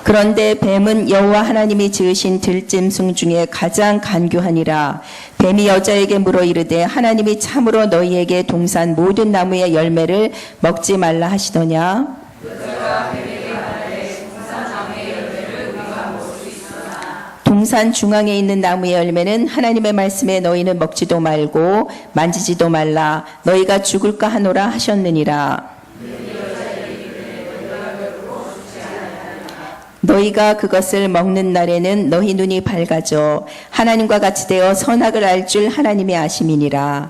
그런데 뱀은 여호와 하나님이 지으신 들짐승 중에 가장 간교하니라. 뱀이 여자에게 물어 이르되 하나님이 참으로 너희에게 동산 모든 나무의 열매를 먹지 말라 하시더냐. 동산 중앙에 있는 나무의 열매는 하나님의 말씀에 너희는 먹지도 말고 만지지도 말라. 너희가 죽을까 하노라 하셨느니라. 너희가 그것을 먹는 날에는 너희 눈이 밝아져 하나님과 같이 되어 선악을 알 줄 하나님이 아심이니라.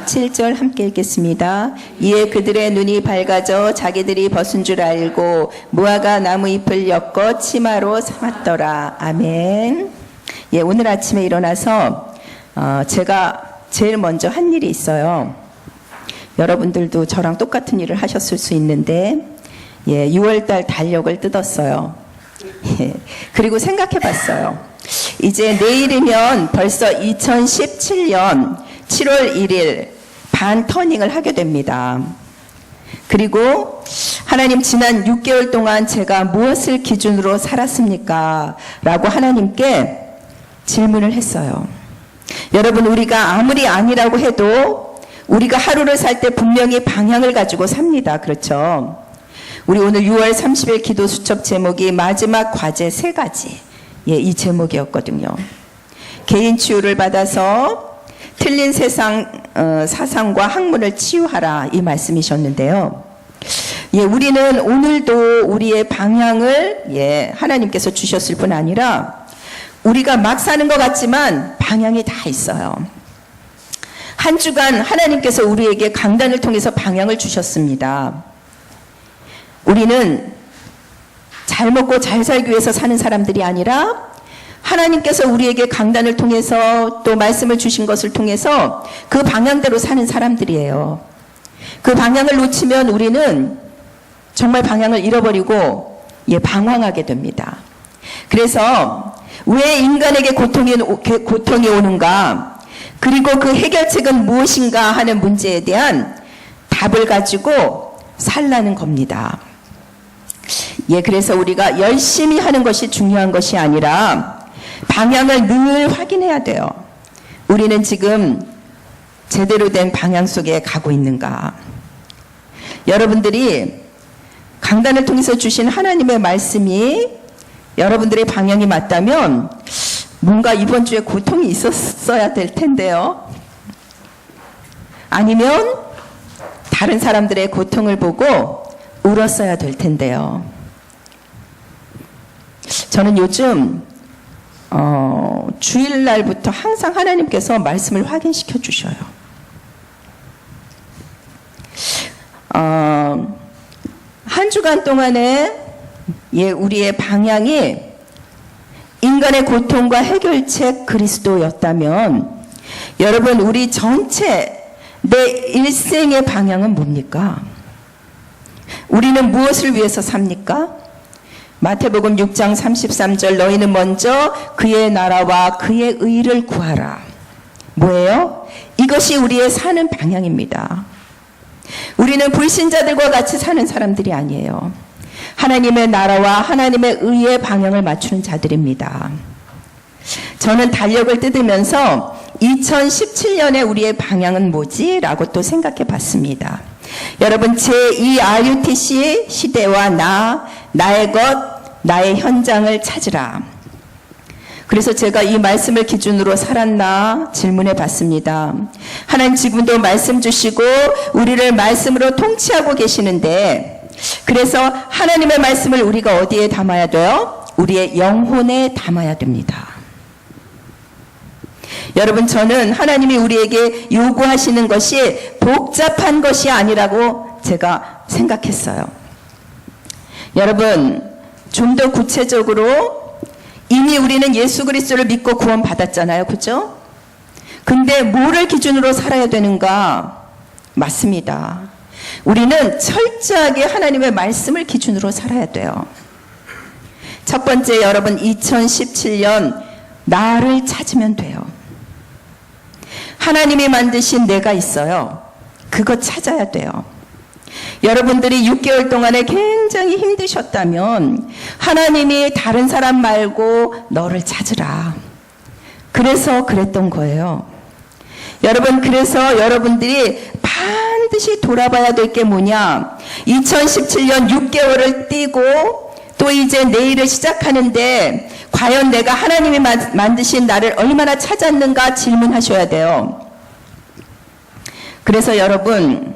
칠 절 함께 읽겠습니다. 이에 그들의 눈이 밝아져 자기들이 벗은 줄 알고 무화과 나무 잎을 엮어 치마로 삼았더라. 아멘. 예, 오늘 아침에 일어나서 제가 제일 먼저 한 일이 있어요. 여러분들도 저랑 똑같은 일을 하셨을 수 있는데 6월달 달력을 뜯었어요. 그리고 생각해 봤어요. 이제 내일이면 벌써 2017년 7월 1일 반 터닝을 하게 됩니다. 그리고 하나님, 지난 6개월 동안 제가 무엇을 기준으로 살았습니까? 라고 하나님께 질문을 했어요. 여러분, 우리가 아무리 아니라고 해도 우리가 하루를 살 때 분명히 방향을 가지고 삽니다. 그렇죠? 우리 오늘 6월 30일 기도 수첩 제목이 마지막 과제 3가지. 이 제목이었거든요. 개인 치유를 받아서 틀린 사상과 학문을 치유하라, 이 말씀이셨는데요. 우리는 오늘도 우리의 방향을 하나님께서 주셨을 뿐 아니라 우리가 막 사는 것 같지만 방향이 다 있어요. 한 주간 하나님께서 우리에게 강단을 통해서 방향을 주셨습니다. 우리는 잘 먹고 잘 살기 위해서 사는 사람들이 아니라 하나님께서 우리에게 강단을 통해서 또 말씀을 주신 것을 통해서 그 방향대로 사는 사람들이에요. 그 방향을 놓치면 우리는 정말 방향을 잃어버리고 방황하게 됩니다. 그래서 왜 인간에게 고통이 오는가, 그리고 그 해결책은 무엇인가 하는 문제에 대한 답을 가지고 살라는 겁니다. 그래서 우리가 열심히 하는 것이 중요한 것이 아니라 방향을 늘 확인해야 돼요. 우리는 지금 제대로 된 방향 속에 가고 있는가? 여러분들이 강단을 통해서 주신 하나님의 말씀이 여러분들의 방향이 맞다면 뭔가 이번 주에 고통이 있었어야 될 텐데요. 아니면 다른 사람들의 고통을 보고 울었어야 될 텐데요. 저는 요즘 주일날부터 항상 하나님께서 말씀을 확인시켜 주셔요. 한 주간 동안에 우리의 방향이 인간의 고통과 해결책 그리스도였다면, 여러분, 우리 전체 내 일생의 방향은 뭡니까? 우리는 무엇을 위해서 삽니까? 마태복음 6장 33절, 너희는 먼저 그의 나라와 그의 의를 구하라. 뭐예요? 이것이 우리의 사는 방향입니다. 우리는 불신자들과 같이 사는 사람들이 아니에요. 하나님의 나라와 하나님의 의의 방향을 맞추는 자들입니다. 저는 달력을 뜯으면서 2017년에 우리의 방향은 뭐지? 라고 또 생각해 봤습니다. 여러분, 제2RUTC 시대와 나의 것, 나의 현장을 찾으라. 그래서 제가 이 말씀을 기준으로 살았나 질문해 봤습니다. 하나님 지금도 말씀 주시고 우리를 말씀으로 통치하고 계시는데, 그래서 하나님의 말씀을 우리가 어디에 담아야 돼요? 우리의 영혼에 담아야 됩니다. 여러분, 저는 하나님이 우리에게 요구하시는 것이 복잡한 것이 아니라고 제가 생각했어요. 여러분, 좀 더 구체적으로 이미 우리는 예수 그리스도를 믿고 구원 받았잖아요. 그죠? 근데 뭐를 기준으로 살아야 되는가? 맞습니다. 우리는 철저하게 하나님의 말씀을 기준으로 살아야 돼요. 첫 번째, 여러분, 2017년 나를 찾으면 돼요. 하나님이 만드신 내가 있어요. 그거 찾아야 돼요. 여러분들이 6개월 동안에 굉장히 힘드셨다면 하나님이 다른 사람 말고 너를 찾으라. 그래서 그랬던 거예요. 여러분, 그래서 여러분들이 반드시 돌아봐야 될 게 뭐냐? 2017년 6개월을 뛰고 또 이제 내일을 시작하는데 과연 내가 하나님이 만드신 나를 얼마나 찾았는가 질문하셔야 돼요. 그래서 여러분,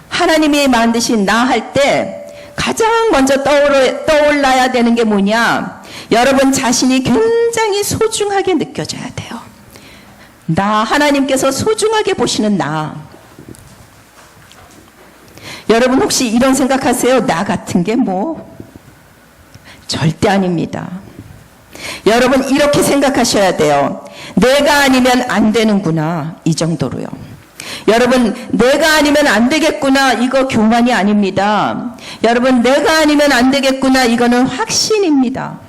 하나님이 만드신 나 할 때 가장 먼저 떠올라야 되는 게 뭐냐? 여러분 자신이 굉장히 소중하게 느껴져야 돼요. 하나님께서 소중하게 보시는 나. 여러분 혹시 이런 생각하세요? 나 같은 게 뭐? 절대 아닙니다. 여러분 이렇게 생각하셔야 돼요. 내가 아니면 안 되는구나. 이 정도로요. 여러분 내가 아니면 안 되겠구나. 이거 교만이 아닙니다. 여러분 내가 아니면 안 되겠구나. 이거는 확신입니다.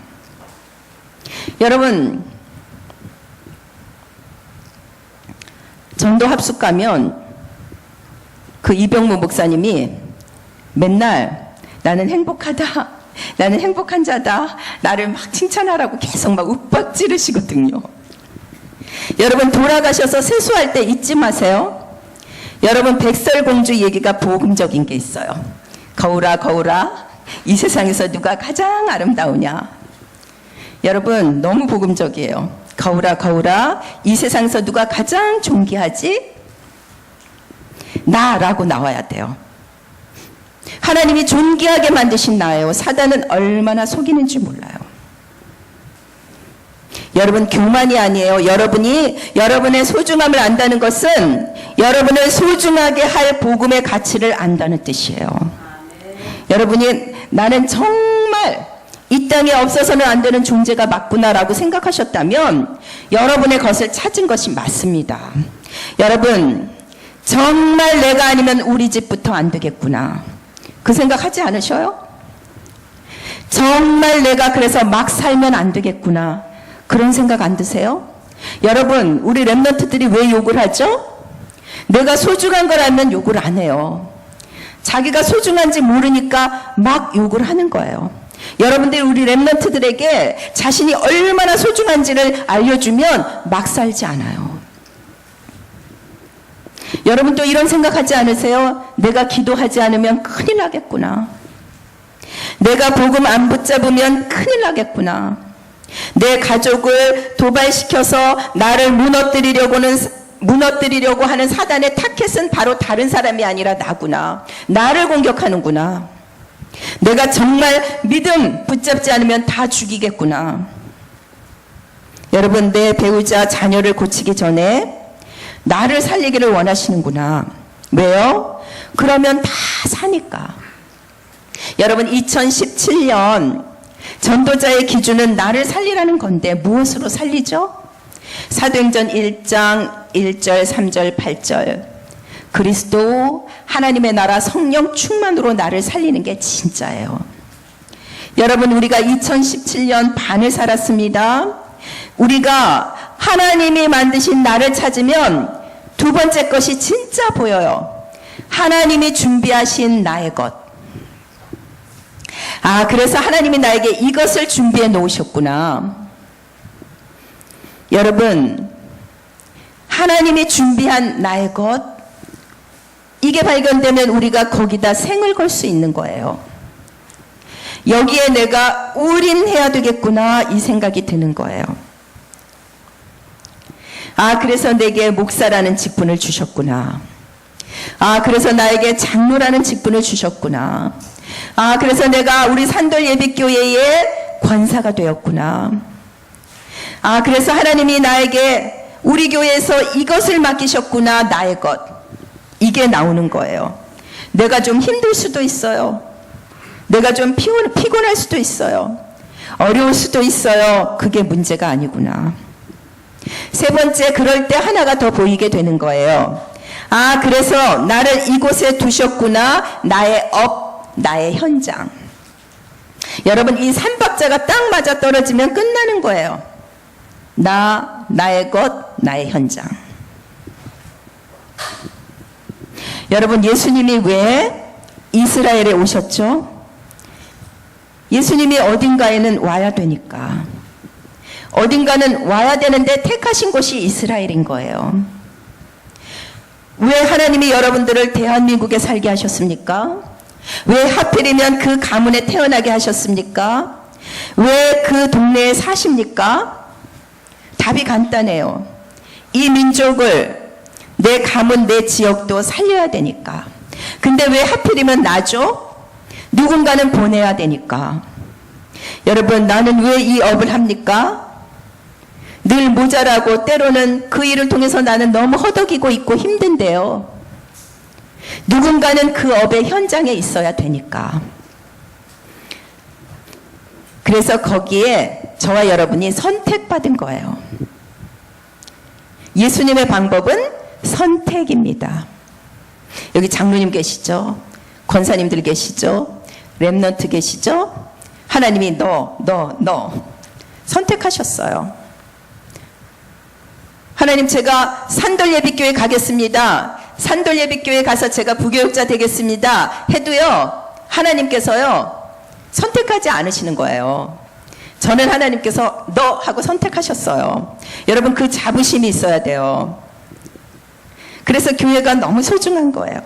여러분 전도 합숙 가면 그 이병무 목사님이 맨날 나는 행복하다, 나는 행복한 자다, 나를 막 칭찬하라고 계속 막 윽박 지르시거든요. 여러분 돌아가셔서 세수할 때 잊지 마세요. 여러분 백설공주 얘기가 복음적인 게 있어요. 거울아 거울아 이 세상에서 누가 가장 아름다우냐. 여러분 너무 복음적이에요. 거울아 거울아 이 세상에서 누가 가장 존귀하지? 나라고 나와야 돼요. 하나님이 존귀하게 만드신 나예요. 사단은 얼마나 속이는지 몰라요. 여러분 교만이 아니에요. 여러분이 여러분의 소중함을 안다는 것은 여러분을 소중하게 할 복음의 가치를 안다는 뜻이에요. 여러분이 나는 정말 이 땅에 없어서는 안 되는 존재가 맞구나라고 생각하셨다면 여러분의 것을 찾은 것이 맞습니다. 여러분 정말 내가 아니면 우리 집부터 안 되겠구나. 그 생각하지 않으셔요? 정말 내가 그래서 막 살면 안 되겠구나. 그런 생각 안 드세요? 여러분 우리 랩런트들이 왜 욕을 하죠? 내가 소중한 걸 알면 욕을 안 해요. 자기가 소중한지 모르니까 막 욕을 하는 거예요. 여러분들이 우리 랩런트들에게 자신이 얼마나 소중한지를 알려주면 막 살지 않아요. 여러분 또 이런 생각하지 않으세요? 내가 기도하지 않으면 큰일 나겠구나. 내가 복음 안 붙잡으면 큰일 나겠구나. 내 가족을 도발시켜서 나를 무너뜨리려고 하는 사단의 타켓은 바로 다른 사람이 아니라 나구나. 나를 공격하는구나. 내가 정말 믿음 붙잡지 않으면 다 죽이겠구나. 여러분 내 배우자 자녀를 고치기 전에 나를 살리기를 원하시는구나. 왜요? 그러면 다 사니까. 여러분 2017년 전도자의 기준은 나를 살리라는 건데 무엇으로 살리죠? 사도행전 1장 1절 3절 8절 그리스도 하나님의 나라 성령 충만으로 나를 살리는 게 진짜예요. 여러분 우리가 2017년 반을 살았습니다. 우리가 하나님이 만드신 나를 찾으면 두 번째 것이 진짜 보여요. 하나님이 준비하신 나의 것. 그래서 하나님이 나에게 이것을 준비해 놓으셨구나. 여러분 하나님이 준비한 나의 것, 이게 발견되면 우리가 거기다 생을 걸 수 있는 거예요. 여기에 내가 올인해야 되겠구나 이 생각이 드는 거예요. 그래서 내게 목사라는 직분을 주셨구나. 그래서 나에게 장로라는 직분을 주셨구나. 그래서 내가 우리 산돌 예비교회의 권사가 되었구나. 그래서 하나님이 나에게 우리 교회에서 이것을 맡기셨구나. 나의 것. 이게 나오는 거예요. 내가 좀 힘들 수도 있어요. 내가 좀 피곤할 수도 있어요. 어려울 수도 있어요. 그게 문제가 아니구나. 세 번째, 그럴 때 하나가 더 보이게 되는 거예요. 그래서 나를 이곳에 두셨구나. 나의 나의 현장. 여러분, 이 삼박자가 딱 맞아 떨어지면 끝나는 거예요. 나의 것, 나의 현장. 여러분, 예수님이 왜 이스라엘에 오셨죠? 예수님이 어딘가에는 와야 되니까. 어딘가는 와야 되는데 택하신 곳이 이스라엘인 거예요. 왜 하나님이 여러분들을 대한민국에 살게 하셨습니까? 왜 하필이면 그 가문에 태어나게 하셨습니까? 왜 그 동네에 사십니까? 답이 간단해요. 이 민족을, 내 가문, 내 지역도 살려야 되니까. 근데 왜 하필이면 나죠? 누군가는 보내야 되니까. 여러분, 나는 왜 이 업을 합니까? 늘 모자라고 때로는 그 일을 통해서 나는 너무 허덕이고 있고 힘든데요. 누군가는 그 업의 현장에 있어야 되니까. 그래서 거기에 저와 여러분이 선택받은 거예요. 예수님의 방법은 선택입니다. 여기 장로님 계시죠? 권사님들 계시죠? 렘넌트 계시죠? 하나님이 너 선택하셨어요. 하나님, 제가 산돌예비교회 가겠습니다. 산돌예비교회 가서 제가 부교육자 되겠습니다. 해도요, 하나님께서요, 선택하지 않으시는 거예요. 저는 하나님께서 너 하고 선택하셨어요. 여러분, 그 자부심이 있어야 돼요. 그래서 교회가 너무 소중한 거예요.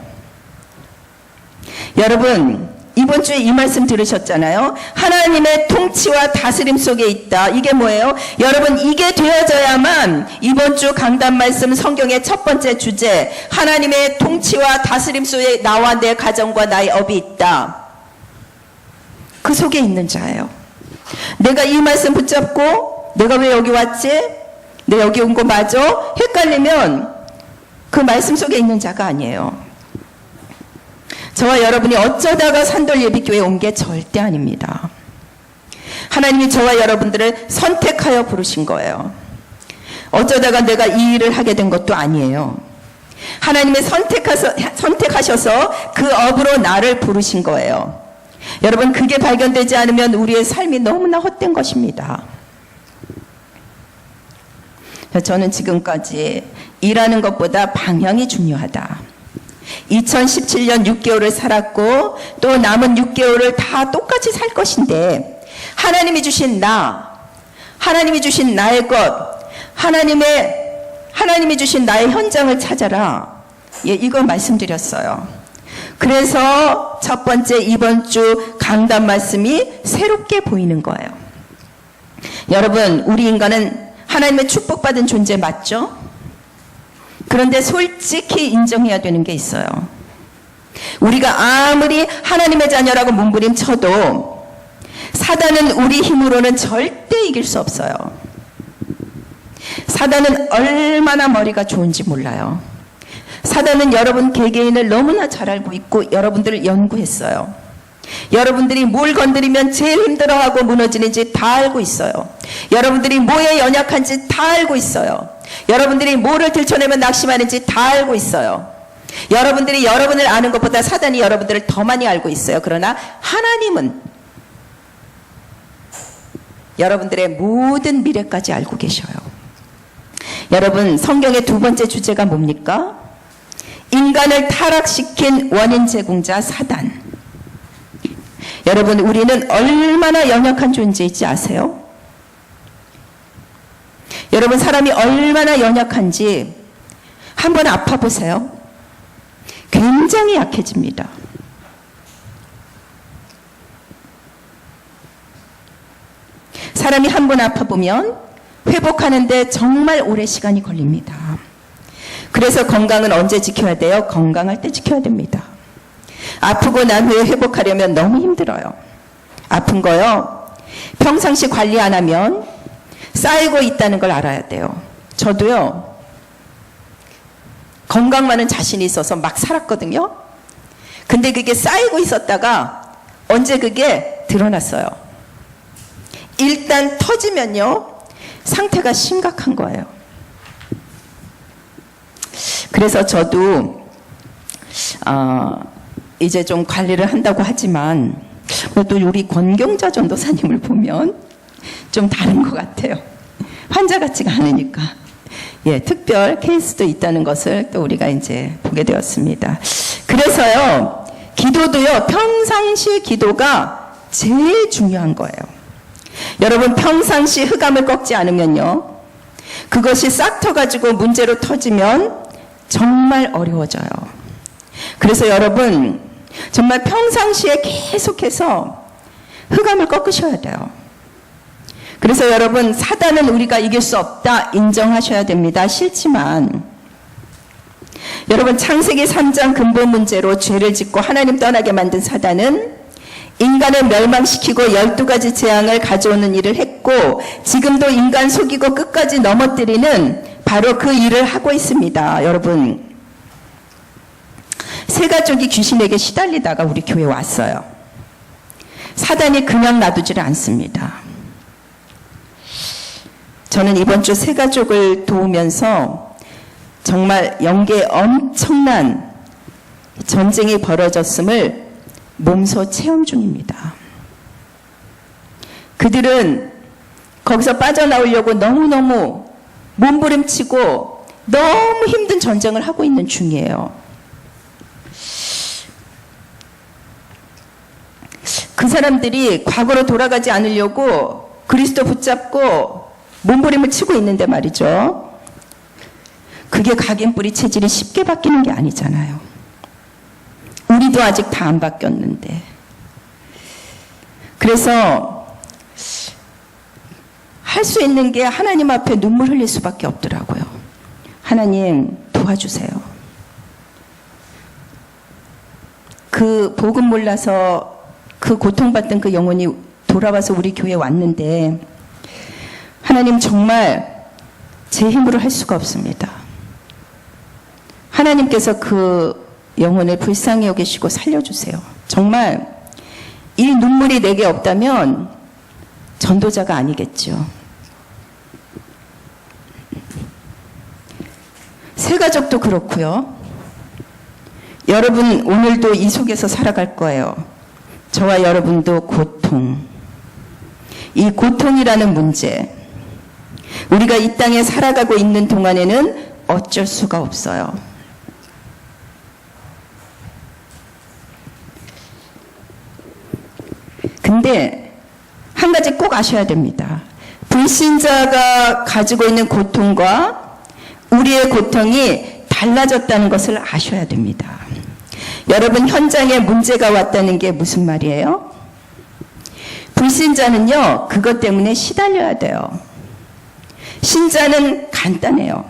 여러분, 이번 주에 이 말씀 들으셨잖아요. 하나님의 통치와 다스림 속에 있다. 이게 뭐예요? 여러분, 이게 되어져야만 이번 주 강단 말씀 성경의 첫 번째 주제, 하나님의 통치와 다스림 속에 나와 내 가정과 나의 업이 있다. 그 속에 있는 자예요. 내가 이 말씀 붙잡고 내가 왜 여기 왔지? 내가 여기 온 거 맞아? 헷갈리면 그 말씀 속에 있는 자가 아니에요. 저와 여러분이 어쩌다가 산돌예비교회에 온 게 절대 아닙니다. 하나님이 저와 여러분들을 선택하여 부르신 거예요. 어쩌다가 내가 이 일을 하게 된 것도 아니에요. 하나님이 선택하셔서 그 업으로 나를 부르신 거예요. 여러분, 그게 발견되지 않으면 우리의 삶이 너무나 헛된 것입니다. 저는 지금까지 일하는 것보다 방향이 중요하다. 2017년 6개월을 살았고 또 남은 6개월을 다 똑같이 살 것인데, 하나님이 주신 하나님이 주신 나의 것, 하나님이 주신 나의 현장을 찾아라. 이거 말씀드렸어요. 그래서 첫 번째 이번 주 강단 말씀이 새롭게 보이는 거예요. 여러분, 우리 인간은 하나님의 축복받은 존재 맞죠? 그런데 솔직히 인정해야 되는 게 있어요. 우리가 아무리 하나님의 자녀라고 몸부림쳐도 사단은 우리 힘으로는 절대 이길 수 없어요. 사단은 얼마나 머리가 좋은지 몰라요. 사단은 여러분 개개인을 너무나 잘 알고 있고 여러분들을 연구했어요. 여러분들이 뭘 건드리면 제일 힘들어하고 무너지는지 다 알고 있어요. 여러분들이 뭐에 연약한지 다 알고 있어요. 여러분들이 뭐를 들춰내면 낙심하는지 다 알고 있어요. 여러분들이 여러분을 아는 것보다 사단이 여러분들을 더 많이 알고 있어요. 그러나 하나님은 여러분들의 모든 미래까지 알고 계셔요. 여러분, 성경의 두 번째 주제가 뭡니까? 인간을 타락시킨 원인 제공자 사단. 여러분, 우리는 얼마나 연약한 존재인지 아세요? 여러분, 사람이 얼마나 연약한지 한번 아파보세요. 굉장히 약해집니다. 사람이 한번 아파보면 회복하는데 정말 오래 시간이 걸립니다. 그래서 건강은 언제 지켜야 돼요? 건강할 때 지켜야 됩니다. 아프고 난 후에 회복하려면 너무 힘들어요. 아픈 거요, 평상시 관리 안 하면 쌓이고 있다는 걸 알아야 돼요. 저도요, 건강만은 자신이 있어서 막 살았거든요. 근데 그게 쌓이고 있었다가 언제 그게 드러났어요. 일단 터지면요, 상태가 심각한 거예요. 그래서 저도 이제 좀 관리를 한다고 하지만 또 우리 권경자 전도사님을 보면 좀 다른 것 같아요. 환자 같지가 않으니까. 예, 특별 케이스도 있다는 것을 또 우리가 이제 보게 되었습니다. 그래서요, 기도도요, 평상시 기도가 제일 중요한 거예요. 여러분, 평상시 흑암을 꺾지 않으면요, 그것이 싹 터가지고 문제로 터지면 정말 어려워져요. 그래서 여러분, 정말 평상시에 계속해서 흑암을 꺾으셔야 돼요. 그래서 여러분, 사단은 우리가 이길 수 없다 인정하셔야 됩니다. 싫지만 여러분, 창세기 3장 근본 문제로 죄를 짓고 하나님 떠나게 만든 사단은 인간을 멸망시키고 12가지 재앙을 가져오는 일을 했고, 지금도 인간 속이고 끝까지 넘어뜨리는 바로 그 일을 하고 있습니다. 여러분, 세 가족이 귀신에게 시달리다가 우리 교회에 왔어요. 사단이 그냥 놔두지를 않습니다. 저는 이번 주 세 가족을 도우면서 정말 영계에 엄청난 전쟁이 벌어졌음을 몸소 체험 중입니다. 그들은 거기서 빠져나오려고 너무너무 몸부림치고 너무 힘든 전쟁을 하고 있는 중이에요. 그 사람들이 과거로 돌아가지 않으려고 그리스도 붙잡고 몸부림을 치고 있는데 말이죠. 그게 각인뿌리 체질이 쉽게 바뀌는 게 아니잖아요. 우리도 아직 다 안 바뀌었는데. 그래서 할 수 있는 게 하나님 앞에 눈물 흘릴 수밖에 없더라고요. 하나님 도와주세요. 그 복음 몰라서 그 고통받던 그 영혼이 돌아와서 우리 교회에 왔는데, 하나님 정말 제 힘으로 할 수가 없습니다. 하나님께서 그 영혼을 불쌍히 여기시고 살려주세요. 정말 이 눈물이 내게 없다면 전도자가 아니겠죠. 새 가족도 그렇고요. 여러분 오늘도 이 속에서 살아갈 거예요. 저와 여러분도 고통, 이 고통이라는 문제, 우리가 이 땅에 살아가고 있는 동안에는 어쩔 수가 없어요. 근데 한 가지 꼭 아셔야 됩니다. 불신자가 가지고 있는 고통과 우리의 고통이 달라졌다는 것을 아셔야 됩니다. 여러분, 현장에 문제가 왔다는 게 무슨 말이에요? 불신자는요, 그것 때문에 시달려야 돼요. 신자는 간단해요.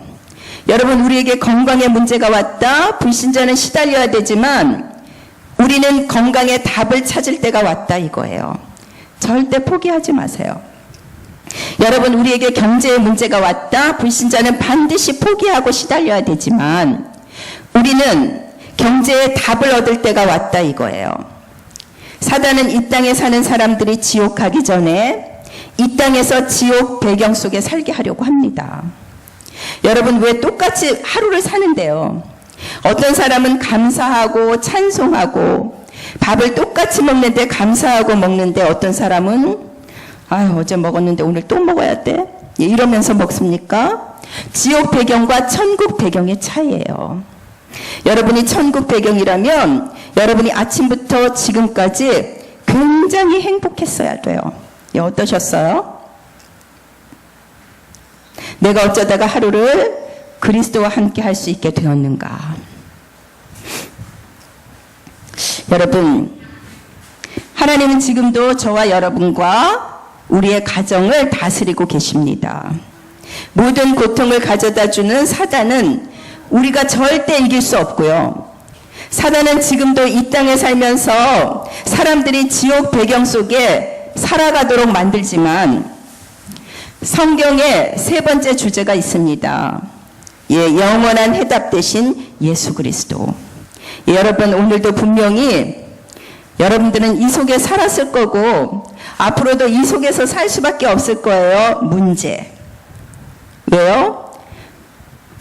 여러분, 우리에게 건강에 문제가 왔다, 불신자는 시달려야 되지만 우리는 건강의 답을 찾을 때가 왔다 이거예요. 절대 포기하지 마세요. 여러분, 우리에게 경제의 문제가 왔다, 불신자는 반드시 포기하고 시달려야 되지만 우리는 경제의 답을 얻을 때가 왔다 이거예요. 사단은 이 땅에 사는 사람들이 지옥 가기 전에 이 땅에서 지옥 배경 속에 살게 하려고 합니다. 여러분, 왜 똑같이 하루를 사는데요? 어떤 사람은 감사하고 찬송하고 밥을 똑같이 먹는데 감사하고 먹는데, 어떤 사람은 어제 먹었는데 오늘 또 먹어야 돼? 이러면서 먹습니까? 지옥 배경과 천국 배경의 차이예요. 여러분이 천국 배경이라면 여러분이 아침부터 지금까지 굉장히 행복했어야 돼요. 어떠셨어요? 내가 어쩌다가 하루를 그리스도와 함께 할 수 있게 되었는가? 여러분, 하나님은 지금도 저와 여러분과 우리의 가정을 다스리고 계십니다. 모든 고통을 가져다 주는 사단은 우리가 절대 이길 수 없고요. 사단은 지금도 이 땅에 살면서 사람들이 지옥 배경 속에 살아가도록 만들지만, 성경에 세 번째 주제가 있습니다. 영원한 해답 대신 예수 그리스도. 여러분, 오늘도 분명히 여러분들은 이 속에 살았을 거고 앞으로도 이 속에서 살 수밖에 없을 거예요. 문제. 왜요?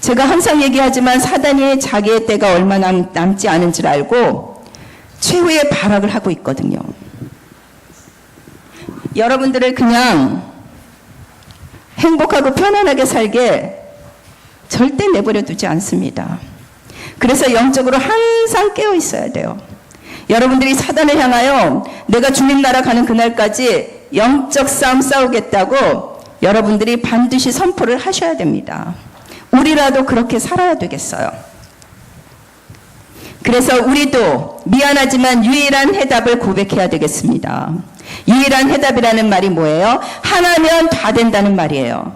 제가 항상 얘기하지만 사단이 자기의 때가 얼마 남지 않은 줄 알고 최후의 발악을 하고 있거든요. 여러분들을 그냥 행복하고 편안하게 살게 절대 내버려 두지 않습니다. 그래서 영적으로 항상 깨어 있어야 돼요. 여러분들이 사단을 향하여 내가 주님 나라 가는 그날까지 영적 싸움 싸우겠다고 여러분들이 반드시 선포를 하셔야 됩니다. 우리라도 그렇게 살아야 되겠어요. 그래서 우리도 미안하지만 유일한 해답을 고백해야 되겠습니다. 유일한 해답이라는 말이 뭐예요? 하나면 다 된다는 말이에요.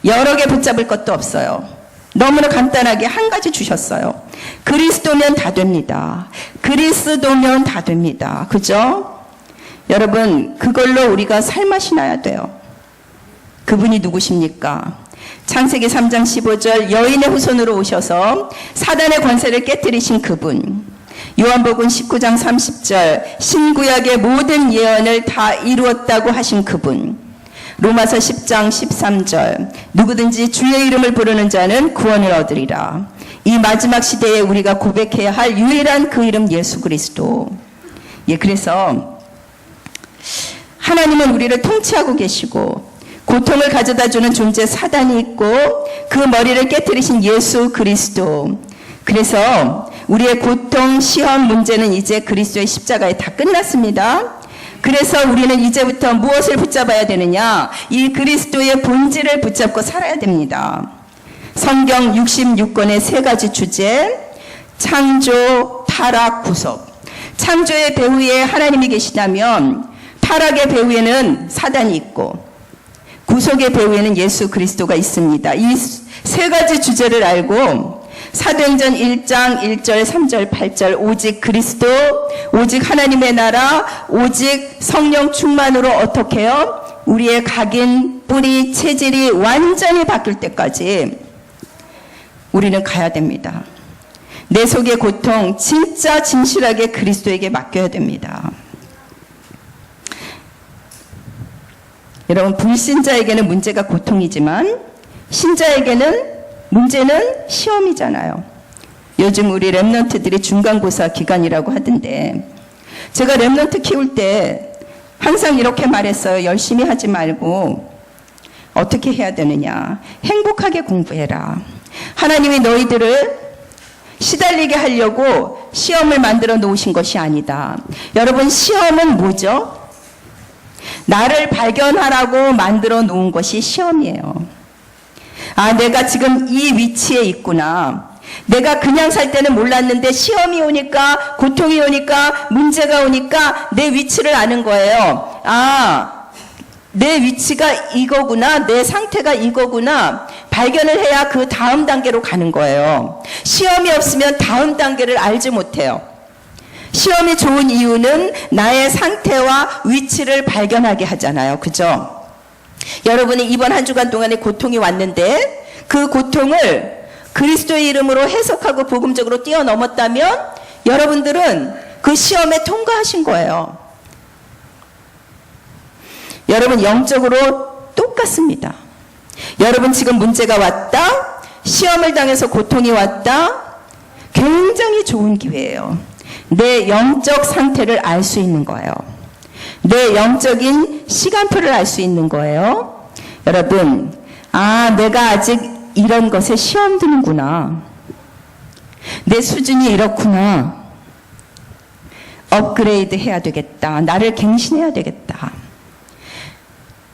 여러 개 붙잡을 것도 없어요. 너무나 간단하게 한 가지 주셨어요. 그리스도면 다 됩니다. 그리스도면 다 됩니다. 그죠? 여러분, 그걸로 우리가 삶맛이 나야 돼요. 그분이 누구십니까? 창세기 3장 15절 여인의 후손으로 오셔서 사단의 권세를 깨뜨리신 그분. 요한복음 19장 30절 신구약의 모든 예언을 다 이루었다고 하신 그분. 로마서 10장 13절 누구든지 주의 이름을 부르는 자는 구원을 얻으리라. 이 마지막 시대에 우리가 고백해야 할 유일한 그 이름 예수 그리스도. 예, 그래서 하나님은 우리를 통치하고 계시고 고통을 가져다주는 존재 사단이 있고 그 머리를 깨뜨리신 예수 그리스도. 그래서 우리의 고통, 시험, 문제는 이제 그리스도의 십자가에 다 끝났습니다. 그래서 우리는 이제부터 무엇을 붙잡아야 되느냐? 이 그리스도의 본질을 붙잡고 살아야 됩니다. 성경 66권의 세 가지 주제, 창조, 타락, 구속. 창조의 배후에 하나님이 계시다면 타락의 배후에는 사단이 있고 구속의 배후에는 예수 그리스도가 있습니다. 이 세 가지 주제를 알고 사도행전 1장 1절 3절 8절 오직 그리스도 오직 하나님의 나라 오직 성령 충만으로 어떻게 해요? 우리의 각인 뿌리 체질이 완전히 바뀔 때까지 우리는 가야 됩니다. 내 속의 고통 진짜 진실하게 그리스도에게 맡겨야 됩니다. 여러분, 불신자에게는 문제가 고통이지만 신자에게는 문제는 시험이잖아요. 요즘 우리 랩런트들이 중간고사 기간이라고 하던데 제가 랩런트 키울 때 항상 이렇게 말했어요. 열심히 하지 말고 어떻게 해야 되느냐. 행복하게 공부해라. 하나님이 너희들을 시달리게 하려고 시험을 만들어 놓으신 것이 아니다. 여러분, 시험은 뭐죠? 나를 발견하라고 만들어 놓은 것이 시험이에요. 아, 내가 지금 이 위치에 있구나. 내가 그냥 살 때는 몰랐는데 시험이 오니까, 고통이 오니까, 문제가 오니까 내 위치를 아는 거예요. 아, 내 위치가 이거구나. 내 상태가 이거구나. 발견을 해야 그 다음 단계로 가는 거예요. 시험이 없으면 다음 단계를 알지 못해요. 시험이 좋은 이유는 나의 상태와 위치를 발견하게 하잖아요. 그죠? 여러분이 이번 한 주간 동안에 고통이 왔는데 그 고통을 그리스도의 이름으로 해석하고 복음적으로 뛰어넘었다면 여러분들은 그 시험에 통과하신 거예요. 여러분, 영적으로 똑같습니다. 여러분, 지금 문제가 왔다, 시험을 당해서 고통이 왔다, 굉장히 좋은 기회예요. 내 영적 상태를 알 수 있는 거예요. 내 영적인 시간표를 알 수 있는 거예요. 여러분, 아, 내가 아직 이런 것에 시험 드는구나. 내 수준이 이렇구나. 업그레이드 해야 되겠다. 나를 갱신해야 되겠다.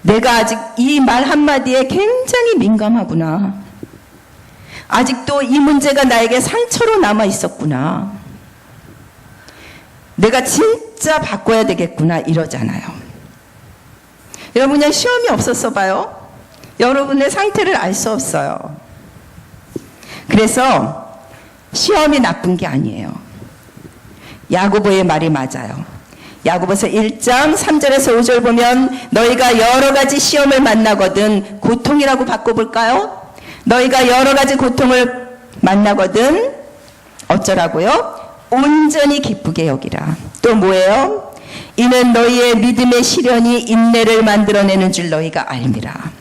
내가 아직 이 말 한마디에 굉장히 민감하구나. 아직도 이 문제가 나에게 상처로 남아 있었구나. 내가 진짜 바꿔야 되겠구나 이러잖아요. 여러분, 그냥 시험이 없었어 봐요. 여러분의 상태를 알 수 없어요. 그래서 시험이 나쁜 게 아니에요. 야고보의 말이 맞아요. 야고보서 1장 3절에서 5절 보면 너희가 여러 가지 시험을 만나거든, 고통이라고 바꿔볼까요? 너희가 여러 가지 고통을 만나거든 어쩌라고요? 온전히 기쁘게 여기라. 또 뭐예요? 이는 너희의 믿음의 시련이 인내를 만들어내는 줄 너희가 알미라.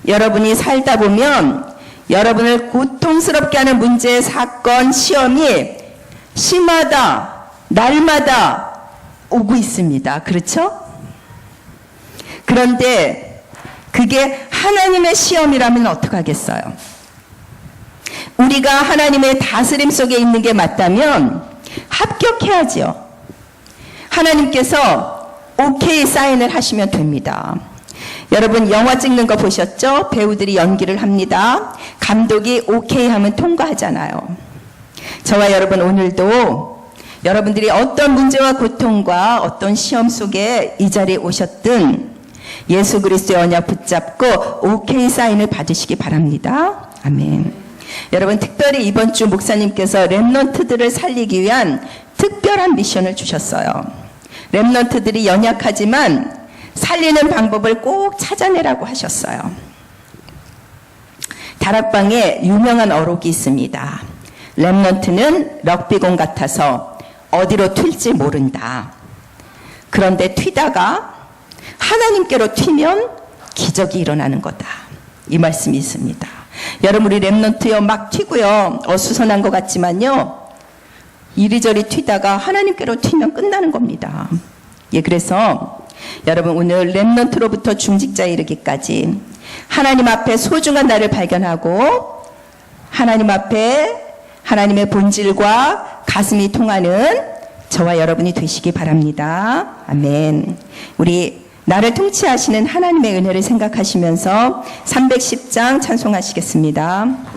여러분이 살다 보면 여러분을 고통스럽게 하는 문제, 사건, 시험이 시마다, 날마다 오고 있습니다. 그렇죠? 그런데 그게 하나님의 시험이라면 어떡하겠어요? 우리가 하나님의 다스림 속에 있는 게 맞다면 합격해야죠. 하나님께서 오케이 사인을 하시면 됩니다. 여러분 영화 찍는 거 보셨죠? 배우들이 연기를 합니다. 감독이 오케이 하면 통과하잖아요. 저와 여러분 오늘도 여러분들이 어떤 문제와 고통과 어떤 시험 속에 이 자리에 오셨든 예수 그리스도의 언약 붙잡고 오케이 사인을 받으시기 바랍니다. 아멘. 여러분 특별히 이번 주 목사님께서 렘넌트들을 살리기 위한 특별한 미션을 주셨어요. 렘넌트들이 연약하지만 살리는 방법을 꼭 찾아내라고 하셨어요. 다락방에 유명한 어록이 있습니다. 렘넌트는 럭비공 같아서 어디로 튈지 모른다. 그런데 튀다가 하나님께로 튀면 기적이 일어나는 거다. 이 말씀이 있습니다. 여러분 우리 렘넌트요 막 튀고요. 어수선한 것 같지만요. 이리저리 튀다가 하나님께로 튀면 끝나는 겁니다. 예, 그래서 여러분 오늘 렘넌트로부터 중직자에 이르기까지 하나님 앞에 소중한 나를 발견하고 하나님 앞에 하나님의 본질과 가슴이 통하는 저와 여러분이 되시기 바랍니다. 아멘. 우리 나를 통치하시는 하나님의 은혜를 생각하시면서 310장 찬송하시겠습니다.